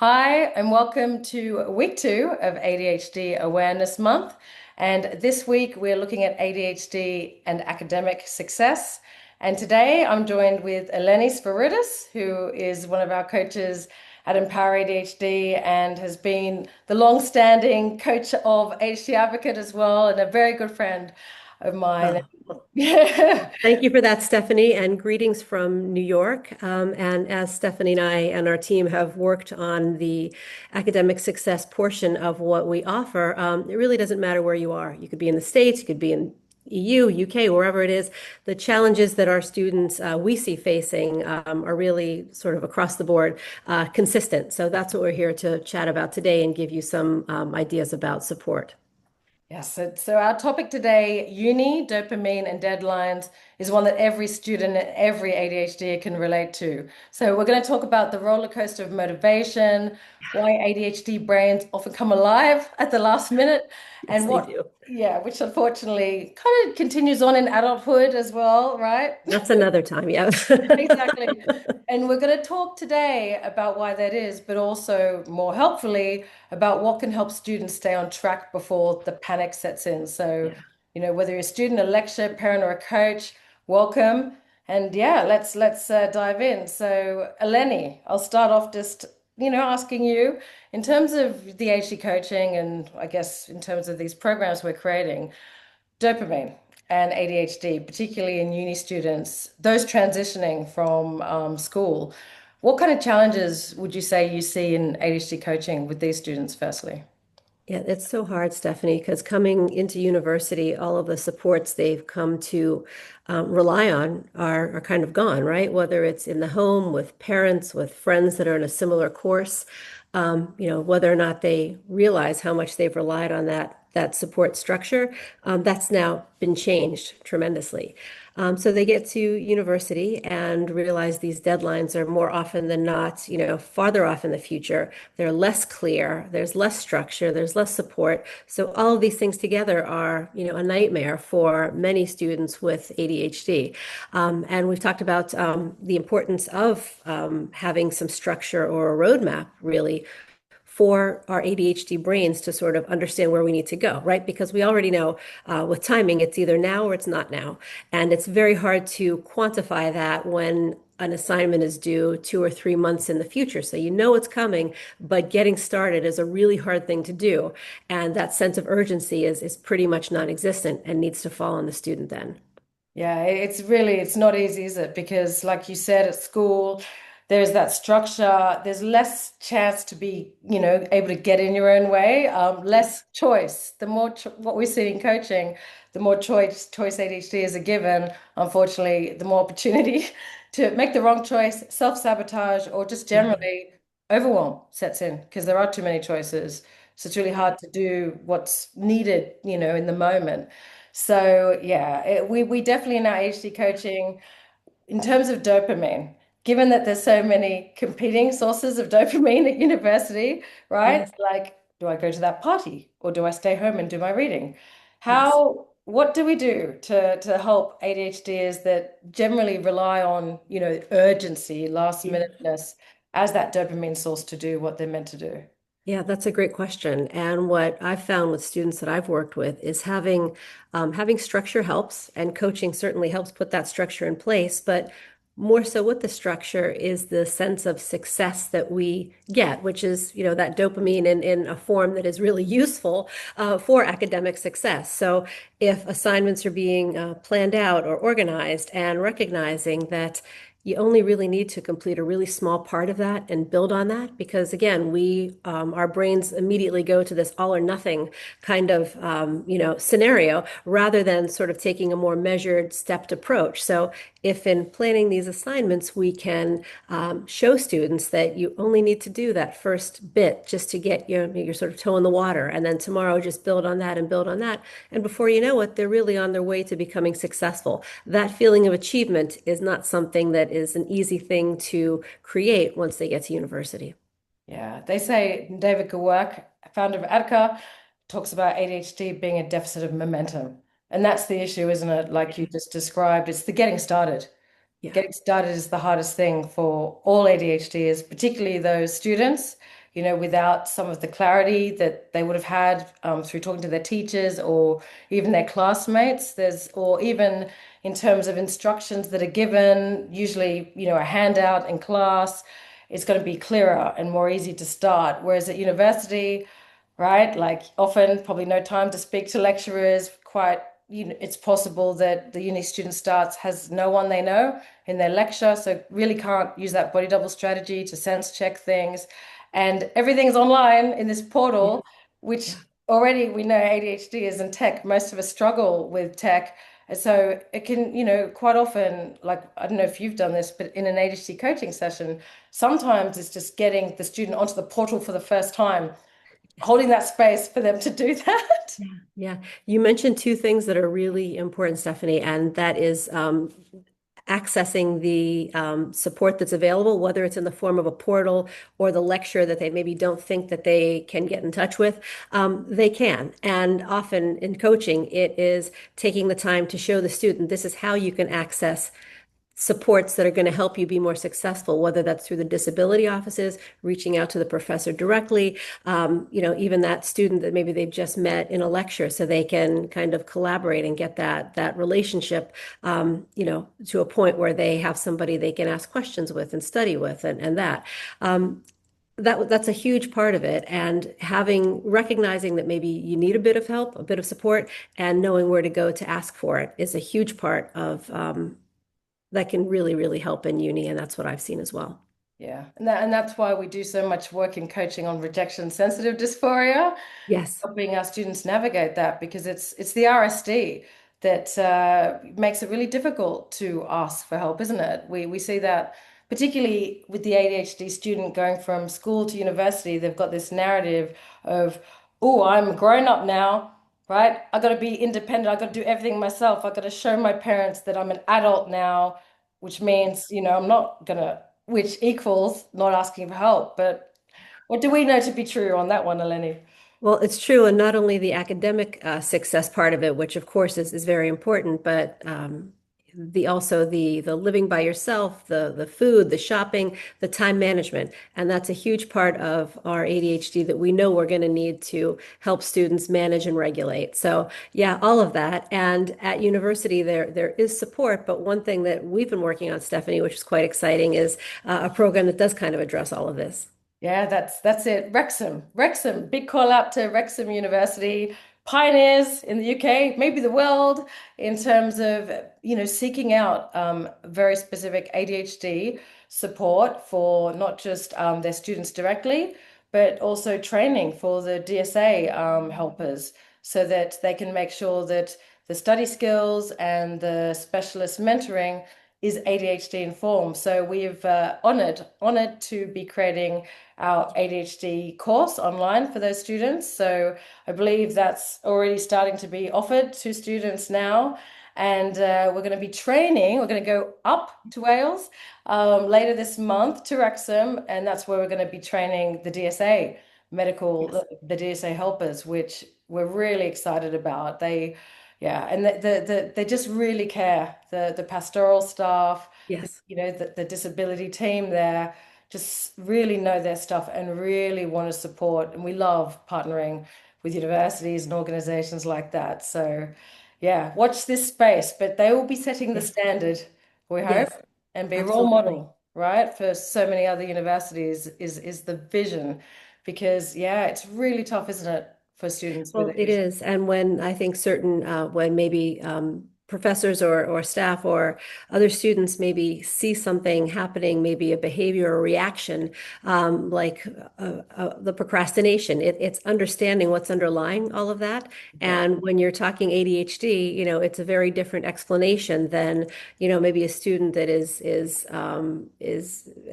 Hi, and welcome to week two of ADHD Awareness Month. And this week we're looking at ADHD and academic success. And today I'm joined with Eleni Spiritus, who is one of our coaches at Empower ADHD and has been the long-standing coach of ADHD Advocate as well, and a very good friend of mine. Oh, Yeah. thank you for that, Stephanie, and greetings from New York. And as Stephanie and I and our team have worked on the academic success portion of what we offer, it really doesn't matter where you are. You could be in the States, you could be in EU, UK, wherever it is. The challenges that our students we see facing are really sort of across the board consistent. So that's what we're here to chat about today and give you some ideas about support. Yes, so our topic today, uni, dopamine, and deadlines, is one that every student and every ADHD can relate to. So we're going to talk about the roller coaster of motivation, why ADHD brains often come alive at the last minute, Yes, and they what, do. yeah, which unfortunately kind of continues on in adulthood as well, right? That's another time, yeah. Exactly. And we're going to talk today about why that is, but also more helpfully about what can help students stay on track before the panic sets in. So, Yeah. whether you're a student, a lecturer, parent, or a coach, welcome. And yeah, let's dive in. So, Eleni, I'll start off just asking you in terms of the HD coaching, and I guess in terms of these programs we're creating. Dopamine and ADHD, particularly in uni students, those transitioning from school, what kind of challenges would you say you see in ADHD coaching with these students, firstly? Yeah, it's so hard, Stephanie, because coming into university, all of the supports they've come to rely on are kind of gone, right? Whether it's in the home, with parents, with friends that are in a similar course, whether or not they realize how much they've relied on that support structure, that's now been changed tremendously. So they get to university and realize these deadlines are more often than not, farther off in the future. They're less clear, there's less structure, there's less support. So all of these things together are, a nightmare for many students with ADHD. And we've talked about the importance of having some structure or a roadmap, really, for our ADHD brains to sort of understand where we need to go, right? Because we already know with timing, it's either now or it's not now. And it's very hard to quantify that when an assignment is due 2 or 3 months in the future. So you know it's coming, but getting started is a really hard thing to do. And that sense of urgency is pretty much non-existent and needs to fall on the student then. Yeah, it's not easy, is it? Because like you said, at school, there's that structure, there's less chance to be, able to get in your own way, less choice. The more ch what we see in coaching, the more choice ADHD is a given, unfortunately, the more opportunity to make the wrong choice, self-sabotage, or just Mhm. generally overwhelm sets in because there are too many choices. So it's really hard to do what's needed, in the moment. So yeah, we definitely in our HD coaching, in terms of dopamine, given that there's so many competing sources of dopamine at university, right? Yes, Like, do I go to that party or do I stay home and do my reading? yes. What do we do to help ADHDers that generally rely on, urgency, last Yeah. minuteness as that dopamine source to do what they're meant to do? Yeah, that's a great question. And what I've found with students that I've worked with is having structure helps, and coaching certainly helps put that structure in place. But more so with the structure is the sense of success that we get, which is, that dopamine in a form that is really useful for academic success. So if assignments are being planned out or organized and recognizing that you only really need to complete a really small part of that and build on that because again our brains immediately go to this all or nothing kind of scenario rather than sort of taking a more measured stepped approach. So if in planning these assignments we can show students that you only need to do that first bit just to get your sort of toe in the water, and then tomorrow just build on that and build on that, and before you know it they're really on their way to becoming successful. That feeling of achievement is not something that is an easy thing to create once they get to university. Yeah, they say David Gewirk, founder of ADKA, talks about ADHD being a deficit of momentum. And that's the issue, isn't it? Like you just described, it's the getting started. Yeah. Getting started is the hardest thing for all ADHDers, particularly those students without some of the clarity that they would have had through talking to their teachers or even their classmates. Or even in terms of instructions that are given, usually, a handout in class is going to be clearer and more easy to start. Whereas at university, right? Like often, probably no time to speak to lecturers. It's possible that the uni student has no one they know in their lecture, so really can't use that body double strategy to sense check things. And everything's online in this Yeah. portal, which Yeah. already we know ADHD is in tech. Most of us struggle with tech. And so it can, quite often, like, I don't know if you've done this, but in an ADHD coaching session, sometimes it's just getting the student onto the portal for the first time, holding that space for them to do that. Yeah, yeah. You mentioned two things that are really important, Stephanie, and that is accessing the support that's available, whether it's in the form of a portal or the lecture that they maybe don't think that they can get in touch with. They can. And often in coaching, it is taking the time to show the student this is how you can access supports that are going to help you be more successful, whether that's through the disability offices, reaching out to the professor directly, even that student that maybe they've just met in a lecture, so they can kind of collaborate and get that relationship, to a point where they have somebody they can ask questions with and study with, and that. That's a huge part of it, and recognizing that maybe you need a bit of help, a bit of support, and knowing where to go to ask for it is a huge part of that can really, really help in uni. And that's what I've seen as well. Yeah, and that's why we do so much work in coaching on rejection sensitive dysphoria, Yes. helping our students navigate that, because it's the RSD that makes it really difficult to ask for help, isn't it? We see that particularly with the ADHD student going from school to university, they've got this narrative of, oh, I'm grown up now, right? I got to be independent. I got to do everything myself. I got to show my parents that I'm an adult now, which means, I'm not gonna, which equals not asking for help. But what do we know to be true on that one, Eleni? Well, it's true. And not only the academic success part of it, which of course is very important, but the living by yourself, the food, the shopping, the time management. And that's a huge part of our ADHD that we know we're going to need to help students manage and regulate. So yeah, all of that. And at university, there is support. But one thing that we've been working on, Stephanie, which is quite exciting, is a program that does kind of address all of this. Yeah, that's it. Wrexham. Big call out to Wrexham University, pioneers in the UK, maybe the world, in terms of, seeking out very specific ADHD support for not just their students directly, but also training for the DSA helpers, so that they can make sure that the study skills and the specialist mentoring is ADHD informed. So we've honored to be creating our ADHD course online for those students. So I believe that's already starting to be offered to students now. And we're going to be training, we're going to go up to Wales later this month to Wrexham. And that's where we're going to be training the DSA Yes. the DSA helpers, which we're really excited about. Yeah, and they just really care. The pastoral staff, Yes. the disability team there just really know their stuff and really want to support. And we love partnering with universities and organizations like that. So, yeah, watch this space, but they will be setting the Yes. standard, we hope, Yes. and be a role Absolutely. model, right, for so many other universities is the vision. Because, yeah, it's really tough, isn't it, for students with Well, it ADHD? is. And when I think when maybe professors or staff or other students maybe see something happening, maybe a behavior or reaction, like the procrastination, it's understanding what's underlying all of that. Yeah. And when you're talking ADHD, it's a very different explanation than, maybe a student that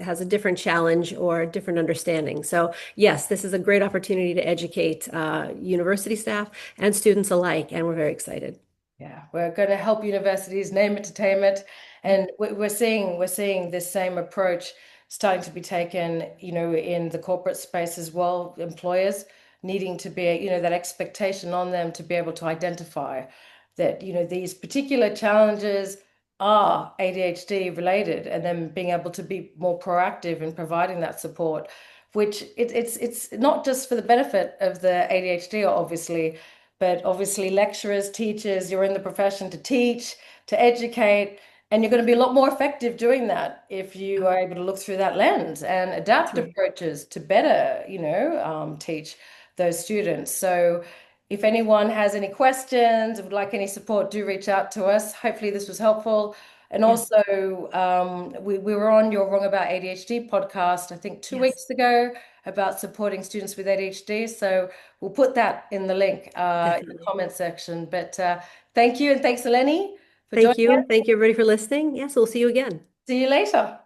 has a different challenge or a different understanding. So yes, this is a great opportunity to educate university staff and students alike, and we're very excited. Yeah, we're going to help universities name it to tame it, and we're seeing this same approach starting to be taken, in the corporate space as well. Employers needing to be, that expectation on them to be able to identify that, these particular challenges are ADHD related, and then being able to be more proactive in providing that support. which it's not just for the benefit of the ADHD, obviously, but obviously lecturers, teachers, you're in the profession to teach, to educate, and you're going to be a lot more effective doing that if you are able to look through that lens and That's adapt right. approaches to better, teach those students. So if anyone has any questions, would like any support, do reach out to us. Hopefully this was helpful. And Yes. also, we were on your Wrong About ADHD podcast, I think two Yes. weeks ago, about supporting students with ADHD. So we'll put that in the link in the Definitely. comment section. But thank you, and thanks, Eleni, for Thank joining you. us. Thank you, everybody, for listening. Yes, we'll see you again. See you later.